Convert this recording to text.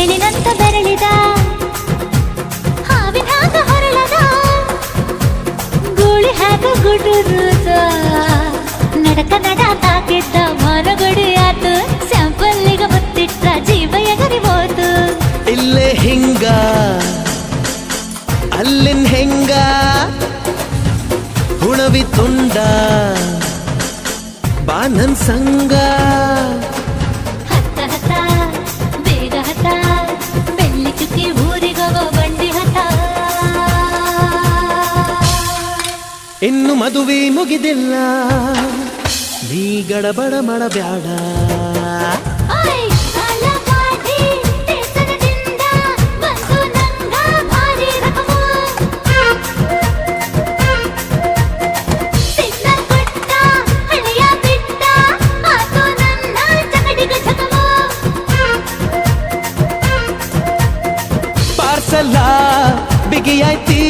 ಜೇನಿನಂತ ಬೆರಳಿದ ಹಾವಿನ ಹಾಗ ಹೊರಳದ ಗೂಳಿ ಹಾಗ ಗುಡುರುದ ನಡಕ ನಡ ತಾಕಿದ್ದ ಮರಗಡಿ ಆತು ಸ್ಯಾಂಪಲ್ಲಿಗ ಮುತ್ತಿಟ್ಟ ಜೀವ ಎಗರಿ ಹೋತು ಇಲ್ಲೇ ಹಿಂಗ ಅಲ್ಲಿನ್ ಹೆಂಗ ಹುಣವಿ ತುಂಡ ಬಾ ನನ್ ಸಂಗ ಹತ್ತ ಹತ್ತ ಬೇಗ ಹತ್ತ ಬೆಳ್ಳಿ ಚುಕ್ಕಿ ಊರಿಗೋಗೋ ಬಂಡಿ ಹತ್ತ ಇನ್ನು ಮದುವೆ ಮುಗಿದಿಲ್ಲ ನೀ ಗಡಬಡ ಮಾಡಬ್ಯಾಡ ಓಯ್ ಕಾಲಪಾಟಿ ದೇಶದಿಂದ ಬಂದು ನಂಗ ಭಾರಿ ರಕಮು ಸಿಗ್ನಲ್ ಕೊಟ್ಟ ಹಳೆಯ ಬಿಟ್ಟ ಆತು ನನ್ನ ಚಕಡಿಗ ಚಕಮು ಪಾರ್ಸಲ ಬಿಗಿಯಾಯ್ತಿ